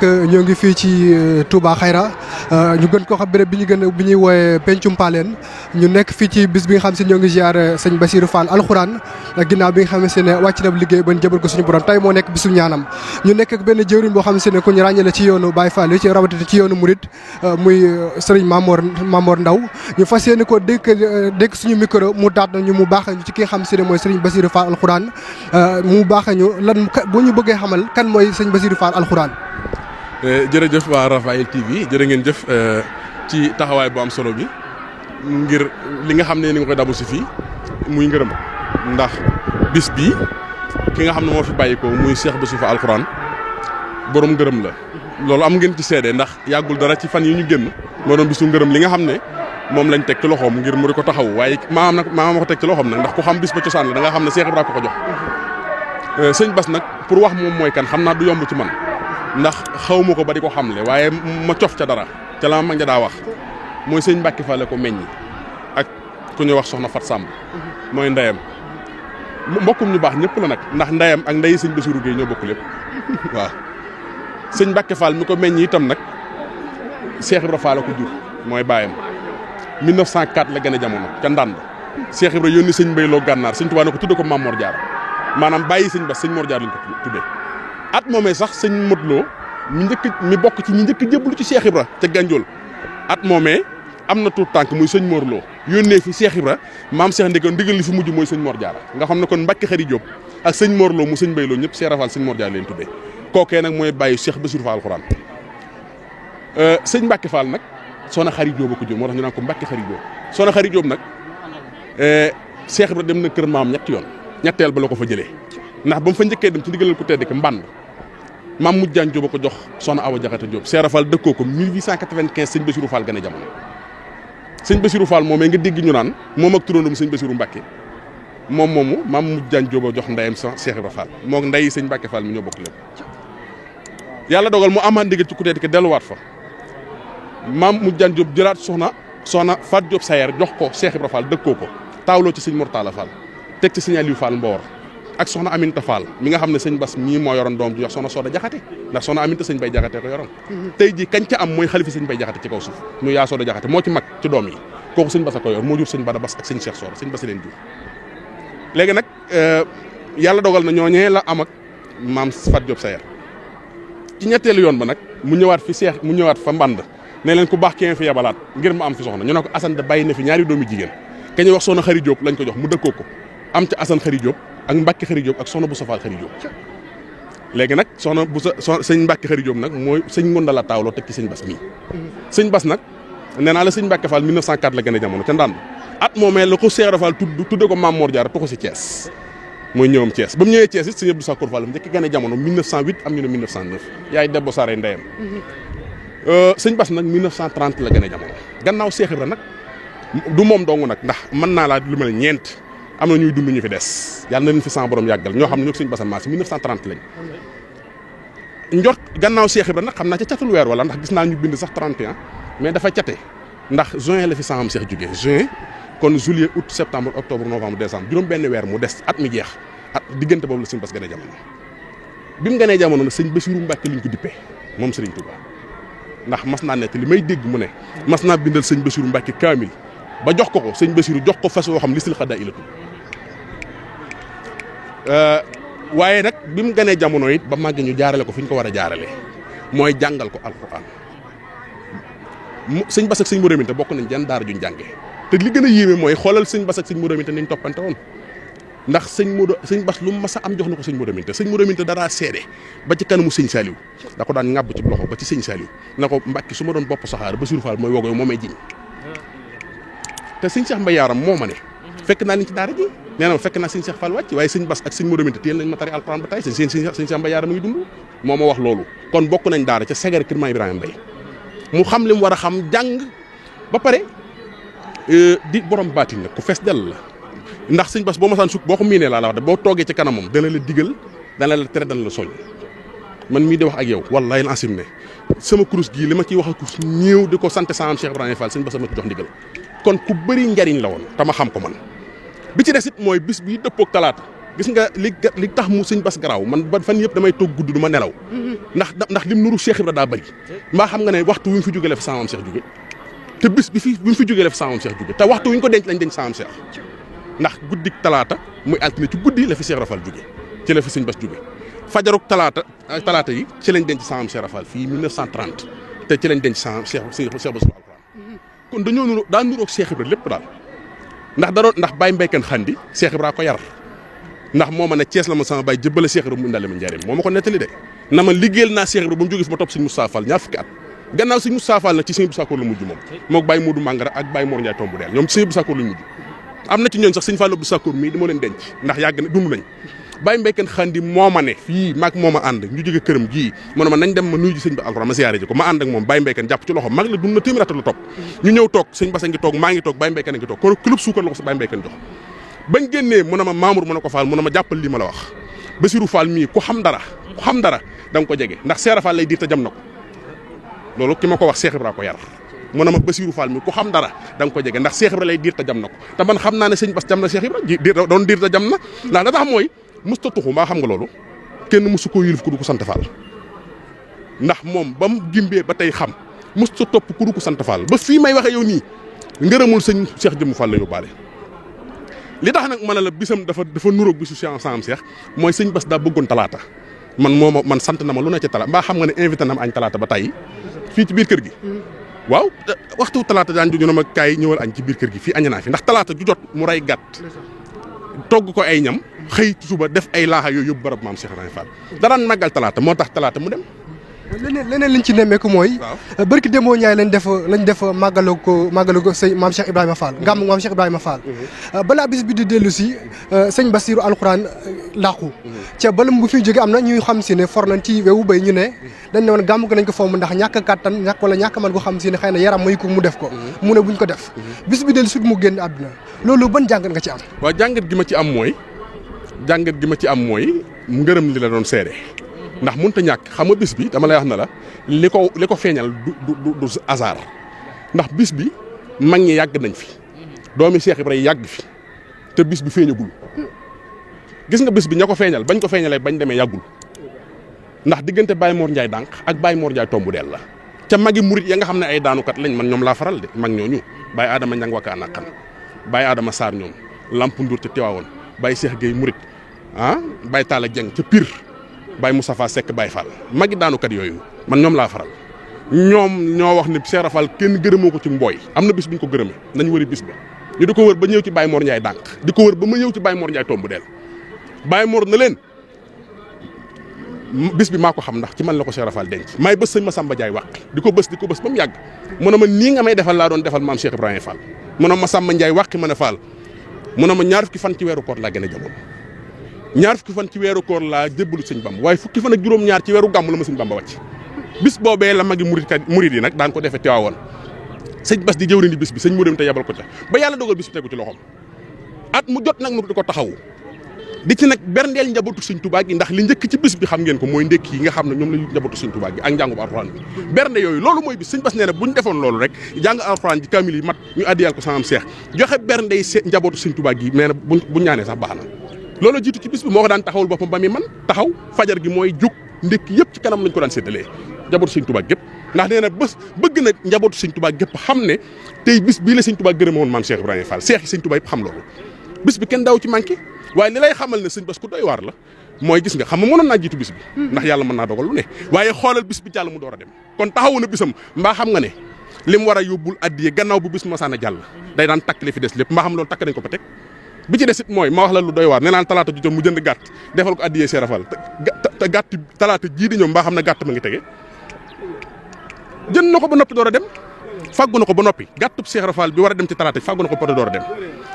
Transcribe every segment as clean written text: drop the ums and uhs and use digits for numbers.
ñoo ngi fii ci Touba Xayra ñu gën ko xam béréb bi ñuy wooyee Pencum Paleen ñu nekk fii ci bis bi nga xam si ñoo ngi ziar sëñ Bassirou Fall alxuraan ginnaaw bi nga xam ne wàcc na liggéey ba ñu jëbal ko suñu borom tey moo nekk bisu ñaanam ñu nekk ak benn jëwriñ boo xam ne ku ñu ràññale ci yoonu Baye Fall yi ci rawatina ci yoonu Mouride muy sëriñ Mamor Ndaw ñu fas yéene ko dégg suñu micro mu daat nañu mu baaxee ñu ci ki nga xam ne mooy sëriñ Bassirou Fall alxuraan mu baaxee ñu lan bu ñu bëggee xamal kan mooy sëñ Bassirou Fall alxuraan. jërëjëf waa Rafahil TV jërë ngeen jëf ci taxawaay bu am solo bi ngir li nga xam ne ni nga koy dabu si fii muy ngërëm ndax bis bii ki nga xam ne moo fi bàyyi ko muy Cheikh Bassirou Fall alxuraan borom ngërëm la loolu am ngeen ci seede ndax yàggul dara ci fan yi ñu génn moo doon bisu ngërëm li nga xam ne moom lañ teg ci loxoom ngir mu di ko taxaw waaye maam ma ko teg ci loxoom nag ndax ku xam bis ba cosaan la da nga xam ne Cheikh Ibrahima ko jox sëñ Bass nag pour wax moom mooy kan xam naa du yomb ci man ndax xaw ma ko ba di ko xamle waaye ma cof ca dara ca la ma nga daa wax mooy sëñ Mbacke Fall ko meññi ak ku ñuy wax soxna Fat Samb mooy ndeyam mbokkum ñu baax ñëpp la nag ndax ndeyam ak ndeyi sëñ Bassirou Gueye ñoo bokk lépp waaw sëñ Mbacke Fall mi ko meññi itam nag Cheikh Ibra Fall ko jur mooy baayam 1904 la gën a jamono ca Ndande Cheikh Ibra yónni sëñ Mbay Lo Gànnaar sëñ Tuubaa ne ko tudde ko Mame Mor Diarra maanaam bàyyi sëñ Bass sëñ Mor Diarra lañ ko tuddee at moomee sax sëñ Modou Lo mi bokk ci ñi njëkk jébbalu ci Cheikh Ibra ca Ganjool at moomee am na tuut tànk muy sëñ Mor Lo yónnee fi Cheikh Ibra maam Cheikh ndigal li fi mujj mooy sëñ Mor Diarra nga xam ne kon Mbacke Xari Diop ak sëñ Mor Lo mu sëñ Mbay Lo ñëpp Cheikh Rafal sëñ Mor Diarra leen tuddee kookee nag mooy bàyyi Cheikh Bassirou Fall alxuraan sëñ Mbacke Fall nag soxna Xari Diop ko jur moo tax ñu naan ko Mbacke Xari Diop soxna Xari Diop nag Cheikh Ibra dem na kër maam ñetti yoon ñetteel ba la ko fa jëlee ndax ba mu fa njëkkee dem ci ndigalal ku tedd ki mbànd maam Mujjaan Jóob ko jox soxna Awa Jaxate Jóob Cheikh Rafal dëkkoo ko 1895 sëñ Bassirou Fall gën a jamono sëñ Bassirou Fall moomee nga dégg ñu naan moom ak turandoom sëñ Bassirou Mbacke moom moomu maam Mujjaan Jóob jox ndeyam sa Cheikh Ibra Fall moo ndeyi sëñ Mbacke Fall mi ñoo bokk lépp yàlla dogal mu amaat ndigal ci ku tedd ki delluwaat fa maam Mujjaan Jóob jëlaat soxna Fat Jóob Sayer jox ko Cheikh Ibra Fall dëkkoo ko taawloo ci sëñ Mortala Fall teg ci sëñ Aliou Fall Mboor ak soxna Aminta Fall mi nga xam ne sëñ Bass mii moo yoroon doom ji jox soxna Soda Jaxate ndax soxna Aminta sëñ Bay Jaxate ko yoroon tey jii kañ ca am mooy xalifa sëñ Bay Jaxate ci kaw suuf muy yaa Soda Jaxate moo ci mag ci doom yi kooku sëñ Bass a ko yor moo jur sëñ Bada Bass ak sëñ Cheikh Soda sëñ Bass leen jur léegi nag yàlla dogal na ñooñee la am ak maam Fat Diop Sayer ci ñetteelu yoon ba nag mu ñëwaat fa mband ne leen ku baax kee fi yabalaat ngir mu am fi soxna ñu ne ko Assane da bàyyi na fi ñaari doomi jigéen ka ñuy wax soxna Xari Diop lañ ko jox mu dëkkoo ko am ca Assane Xari Diop ak Mbacke Xari Diop ak soxna Boussa Fall Xari Diop léegi nag soxna Boussa sëñ Mbacke Xari Diop nag mooy sëñ Ngonda la taawloo teg ci sëñ Bass mii sëñ Bass nag nee naa la sëñ Mbacke Fall 1904 la gën a jamono ca Ndande at moomee la ko Cheikh Fall tudde ko Mame Mor Diarra tuxu si Thiès mooy ñëwam Thiès ba mu ñëwee Thiès it sëñ Abdou Sakour Fall njëkk gën a jamono 1908 am ñu ne 1909 yaay Debbo Sare ndeyam sëñ Bass nag 1930 la gën a jamono gannaaw Cheikh Ibra nag du moom dong nag ndax mën naa laa lu mel ñeent am na ñuy dund ñu fi des yàlla na leen fi sama borom yàggal ñoo xam ne ñoo sëñ Bass maas 1930 lañ njort gannaaw Cheikh Ibra nag xam naa ca catul weer wala ndax gis naa ñu bind sax 31 mais dafa cate ndax juin la fi sama Cheikh jógee juin kon juillet août septembre octobre novembre décembre juróom benn weer mu des at mi jeex at diggante boobu la sëñ Bass gën a jamono bi mu gënee jamono nag sëñ Bassirou Mbacke lañ ko dippee moom Serigne Touba ndax mas naa nekk li may dégg mu ne mas naa bindal sëñ Bassirou Mbacke kaamil ba jox ko sëñ Bassirou jox ko fas woo xam lisil xadaa ilatul waaye nag bi mu gënee jamono it ba màgg ñu jaarale ko fi ñu ko war a jaarale mooy jàngal ko alxuraan sëñ Bass ak sëñ Modou Aminta bokk nañ jenn daara juñ jànge te li gën a yéeme mooy xoolal sëñ Bass ak sëñ Modou Aminta niñ toppante woon ndax sëñ Bass lu mu mas a am jox na ko sëñ Modou Aminta sëñ Modou Aminta daraa seede ba ci kanamu sëñ Saliou da ko daan ŋàbb ci loxo ba ci sëñ Saliou na ko Mbacke su ma doon bopp saxaar Bassirou Fall mooy wogo moo may jiñ te sëñ Cheikh Mbaye Yaram moo ma ne fekk naa liñ ci daara ji nee na ma fekk naa sëñ Cheikh Fall wàcc waaye sëñ Bass ak sëñ Modou Aminta téyel nañ ma tari alxuraan ba tey sëñ Cheikh Mbaye Yaram a ngi dund moo ma wax loolu kon bokk nañ daara ca Segere kër Maam Ibrahima Mbaye mu xam li mu war a xam jàng ba pare di borom baatin nag ku fees dell la ndax sëñ Bass boo masaan sukk boo ko miinee laa la wax de boo toogee ci kanamam dana la digal dana la tere dana la soñ man mii di wax ak yow wallahi la asim ne sama kurus gii li ma ciy wax ak kurus ñëw di ko sant sama Cheikh Ibrahima Fall sëñ Bass ma ci jox ndigal kon ku bëri njariñ la woon te ma xam ko man bi ci des it mooy bis bii dëppook talaata gis nga li tax mu sëñ Bass garaaw man ba fan yëpp damay toog gudd du ma nelaw ndax lim nuru Cheikh Ibra daa bëri mbaa xam nga ne waxtu wi mu fi jóge la fi saamam Cheikh jóge te bis bi mu fi jóge la fi saamam Cheikh jóge te waxtu wi ñu ko denc lañ denc saamam Cheikh ndax guddik talaata muy altine ci guddi la fi Cheikh Rafal jóge ci la fi sëñ Bass jóge fajaruk talaata yi ci lañ denc saamam Cheikh Rafal fii 1930 te ci lañ denc saamam Cheikh Bass alxuraan kon dañoo nuru daa nuroog Cheikh Ibra lépp daal ndax Baye Mbaykan Xandi Cheikh Ibra ko yar ndax moo ma ne Thiès la ma sama baay jëbbale Cheikh Ibra mu indale ma njaareem moo ma ko nettali de na ma liggéeyal naa Cheikh Ibra ba mu jógee fi ma topp sëñ Moustapha Fall ñaar fukki at gannaaw sëñ Moustapha Fall nag ci sëñ Abdou Sakkoor la mujj moom Baye Modou Mangara ak Baye Mor Ndiaye tombu deel ñoom ci sëñ Abdou Sakkoor lañ mujj am na ci ñooñ sax sëñ Fall Abdou Sakkoor mii dama leen denc ndax yàgg na dund nañ Baye Mbaykan Xandi moo ma ne fii maag moo ma ànd ñu jóge këram gii mu ne ma nañ dem ma nuyu ji sëñ bi alxuraan ma siyaare ji ko ma ànd ak moom Baye Mbaykan jàpp ci loxo mag la dund na téeméer at la topp ñu ñëw toog sëñ Bass a ngi toog maa ngi toog Baye Mbaykan a ngi toog kon club suukar la ko sa Baye Mbaykan jox bañ génnee mu ne ma Mamour mu ne ko Fall mu ne ma jàppal lii ma la wax Bassirou Fall mii ku xam dara da nga ko jege ndax Seera Fall lay diir te jam na ko loolu ki ma ko wax Cheikh Ibra ko yar mu ne ma Bassirou Fall mii ku xam dara da nga ko jege ndax Cheikh Ibra lay diir te jam na ko te man xam naa ne sëñ Bass jam na Cheikh Ibra doon diir te jam na ndax la tax mooy musta tuxu mbaa xam nga loolu kenn musu ko yilif ku du ko sant Fall ndax moom ba mu gimbee ba tey xam musta topp ku du ko sant Fall ba fii may waxe yow nii ngërëmul sëñ Cheikh Jëmm Fall la yóbbaale li tax nag ma ne la bisam dafa nuróog bisu saam Cheikh mooy sëñ Bass daa bëggoon talaata man sant na ma lu ne ci talaata mbaa xam nga ne invité na ma añ talaata ba tey fii ci biir kër gi waaw waxtu talaata daan juñu na ma kaay ñëwal añ ci biir kër gi fii añ naa fi ndax talaata ju jot mu rey gàtt togg ko ay ñam xëy suba def ay laaxa yooyu yóbbu barab maam Cheikh Ibrahima Fall daraan màggal talaata moo tax talaata mu dem leneen liñ ci nemmeeku mooy barki démboo Ndiaye lañ def màggalu ko sëñ maam Cheikh Ibrahima Fall ngam maam Cheikh Ibrahima Fall balaa bis bi di dellu si sëñ Bassirou alxuraan làqu ca bala bu fiy jóge am na ñuy xam si ne for nañ ci wewu bay ñu ne dañ ne woon gàmm ko nañ ko fomm ndax ñàkk kàttan wala ñàkk man gu xam si ne xëy na yaram muy ko mu def ko mu ne buñ ko def bis bi dellu si mu génn àdduna loolu ban jàngat nga ci am waaw jàngat gi ma ci am mooy ngërëm li la doon seede ndax mënut a ñàkk xam nga bis bi dama lay wax na la li ko feeñal du hasard ndax bis bi mag ñi yàgg nañ fi doomi Cheikh Ibrahima yàgg fi te bis bi feeñagul gis nga bis bi ña ko feeñal bañ ko feeñalee bañ demee yàggul ndax diggante Baye Mor Ndiaye dànq ak Baye Mor Ndiaye tombu deel la ca magi murit ya nga xam ne ay daanukat lañ man ñoom laa faral de mag ñooñu Baye Adama Ñang wakka anaqan Baye Adama Sarr ñoom Lamp Ndour ca Tiwaawoon Baye Cheikh Gueye murit Baye Talla Dieng ca Pire Baye Moustapha Seck Baye Fall magi daanukat yooyu man ñoom laa faral ñoom ñoo wax ne Cheikh Rafal kenn gërëmoo ko ci mbooy am na bis bu ñu ko gërëmee nañ wëri bis ba ñu di ko wër ba ñëw ci Baye Mor Ndiaye dànq di ko wër ba ma ñëw ci Baye Mor Ndiaye tombu deel Baye Mor na leen bis bi maa ko xam ndax ci man la ko Cheikh Rafal denc maay bës sëñ Massamba Ndiaye wàq di ko bës ba mu yàgg mu ne ma nii nga may defal laa doon defal maam Cheikh Ibrahima Fall mu ne Massamba Ndiaye wàqi ma ne Fall mu ne ma ñaar fukki fan ci weeru koor laa gën a jamono ñaar fukki fan ci weeru koor laa jébbalu sëñ Bamba waaye fukki fan ak juróom-ñaar ci weeru gàmm la ma sëñ Bamba wàcc bis boobee la magi murid yi nag daan ko defee Tiwaawoon sëñ Bass di jëwriñ di bis bi sëñ mu dem te yabal ko ca ba yàlla dogal bis bi tegu ci loxoom at mu jot nag nu di ko taxawu di ci nag berndeel njabootu sëñ Tuubaa gi ndax li njëkk ci bis bi xam ngeen ko mooy ndékk yi nga xam ne ñoom la njabootu sëñ Tuubaa gi ak njàngum alxuraan bi bernde yooyu loolu mooy bis sëñ Bass nee na buñ defoon loolu rek jàng alxuraan ji kaamil yi mat ñu addiyal ko sama seex joxe bernde yi njabootu sëñ Tuubaa gi nee na buñ ñaanee sax baax na loolu jiitu ci bis bi moo ko daan taxawul boppam ba muy man taxaw fajar gi mooy jóg ndékk yëpp ci kanam lañ ko daan séddalee njabootu sëñ Tuubaa gépp ndax nee na bés bëgg na njabootu sëñ Tuubaa gépp xam ne tey bis bii la sëñ Tuubaa gërëma woon maam Cheikh Ibrahima Fall seex yi sëñ Tuubaa yëpp xam loolu bis bi kenn daaw ci manqué waaye li lay xamal ne sëñ Bass ku doy waar la mooy gis nga xam nga mënoon naa jiitu bis bi ndax yàlla mën naa dogal lu ne waaye xoolal bis bi jàll mu door a dem kon taxawu na bisam mbaa xam nga ne lim war a yóbbul addiye gannaaw bu bis masaana jàll day daan takk li fi des lépp mbaa xam loolu takk nañ ko ba teg bi ci des it mooy ma wax la lu doy waar nee naan talaata ju jot mu jënd gàtt defal ko addiyee Cheikh Rafal te gàtt talaata jii di ñëw mbaa xam ne gàtt ma ngi tege jënd na ko ba noppi door a dem fàggu na ko ba noppi gàttub Cheikh Rafal bi war a dem ci talaata fàggu na ko ba door a dem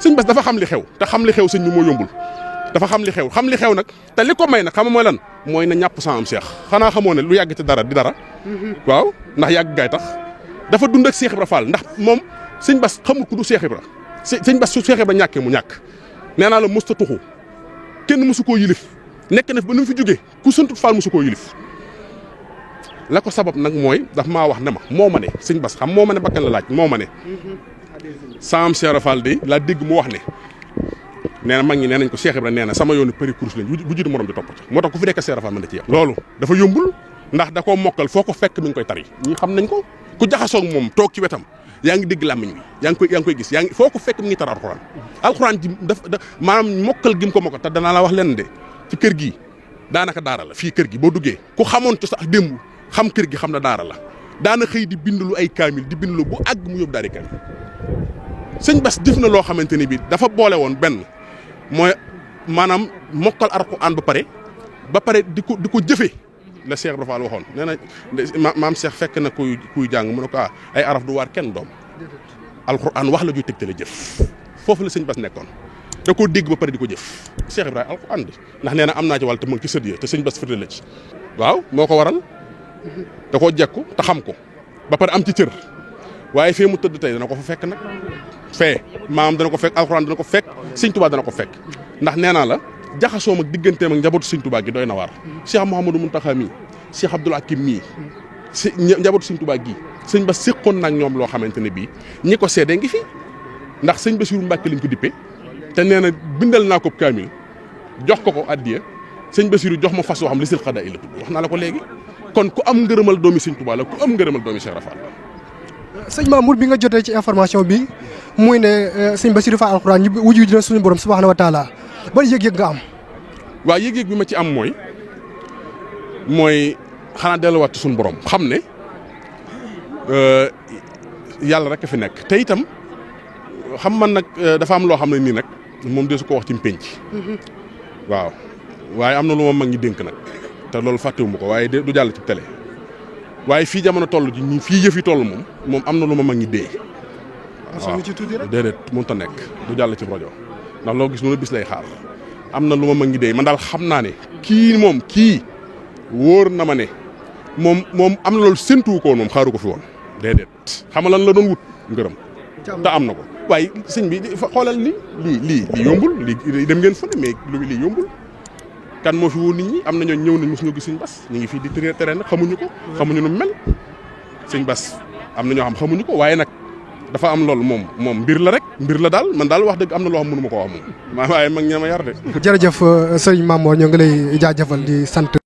sëñ Bass dafa xam li xew te xam li xew sëñ bi moo yombul dafa xam li xew nag te li ko may nag xam mooy lan mooy na ñàpp sa am Cheikh xanaa xamoo ne lu yàgg ci dara di dara waaw ndax yàgg gaay tax dafa dund ak Cheikh Ibra Fall ndax moom sëñ Bass xamul ku du Cheikh Ibra sëñ Bass su Cheikh Ibra ñàkkee mu ñàkk nee naa la mos ta tuxu kenn mosu koo yilif nekk na ba nu mu fi jógee ku santut Fall mosu koo yilif la ko sabab nag mooy daf maa wax ne ma moo ma ne sëñ Bass xam moo ma ne bakkan la laaj moo ma ne saam Cheikh Ibra Fall de laa dégg mu wax ne nee na mag ñi nee nañ ko Cheikh Ibra nee na sama yoonu përi course lañ bu jiitu morom di topp ci moo tax ku fi nekk Cheikh Rafal mën na ci yem loolu dafa yombul ndax da koo mokkal foo ko fekk mi ngi koy tari ñi xam nañ ko ku jaxasoog moom toog ci wetam yaa ngi dégg làmmiñ wi yaa ngi koy gis foo ko fekk mi ngi tar alxuraan ji maanaam mokkal gi mu ko mokkal te danaa la wax leen de ci kër gi daanaka daara la fii kër gi boo duggee ku xamoon ci sax démb xam kër gi xam na daara la daana xëy di bindlu ay kaamil di bindlu bu àgg mu yóbbu daari kaamil sëñ Bass def na loo xamante ni bi dafa boole woon benn mooy maanaam mokkal alxuraan ba pare di ko jëfee la Cheikh Ibra Fall waxoon nee na maam Cheikh fekk na kuy jàng mu ne ko ay araf du waar kenn doom alxuraan wax la juy tegtale jëf foofu la sëñ Bass nekkoon da koo dégg ba pare di ko jëf Cheikh Ibrahima alxuraan bi ndax nee na am naa ci wàll te mu ngi ci sët ya te sëñ Bass firnde la ci waaw moo ko waral da koo jekku te xam ko ba pare am ci cër waaye fee mu tëdd tey dana ko fa fekk nag fee maam dana ko fekk alxuraan dana ko fekk sëñ Tuubaa dana ko fekk ndax nee naa la jaxasoom ak digganteem ak njabootu sëñ Tuubaa gi doy na waar Cheikh Mouhamadou Mountakha mii Cheikh Abdoul Hakim mii si njabootu sëñ Tuubaa gi sëñ Bass séqoon nag ñoom loo xamante ne bii ñi ko seedee ngi fi ndax sëñ Bassirou Mbacke lañ ko dippe te nee na bindal naa ko kaamil jox ko addiya sëñ Bassirou jox ma fas yoo xam li sil xadaa i la tudd wax naa la ko léegi kon ku am ngërëmal doomi sëñ Tuubaa la ku am ngërëmal doomi Cheikh Rafal sëñ Mamour bi nga jotee ci information bi muy ne sëñ Bassirou Fall alxuraan ñu wuju dina suñu borom subhaanahu wa taala ban yëg-yëg nga am. waaw yëg-yëg bi ma ci am mooy xanaa delluwaat ci suñu borom xam ne yàlla rek a fi nekk te itam xam man nag dafa am loo xam ne nii nag moom de su ko wax ci mpénc waaw waaye am na lu ma mag ñi dénk nag te loolu fàttewuma ko waaye du jàll ci télé waaye fii jamono toll ji ñi fii yëf yi toll moom am na lu ma mag ñi dee. waaw déedéet mënut a nekk du jàll ci rajo ndax loo gis noonu bis lay xaar am na lu ma mag ñi dee man daal xam naa ne kii wóor na ma ne moom am na loolu séntuwu ko woon moom xaaru ko fi woon déedéet xam nga lan la doon wut ngërëm te am na ko waaye sëñ bi xoolal lii yombul lii dem ngeen fu ne mais lii yombul kan moo fi woo nit ñi am na ñoo ñëw nañ mosuñu gis sëñ Bass ñu ngi fii di tere nag xamuñu ko xamuñu nu mel sëñ Bass am na ñoo xam xamuñu ko waaye nag dafa am loolu moom mbir la rek mbir la daal man daal wax dëgg am na loo xam mënu ma ko wax moom waaye mag ña ma yar de. jërëjëf sëñ Mamour ñoo ngi lay jaajëfal di sant.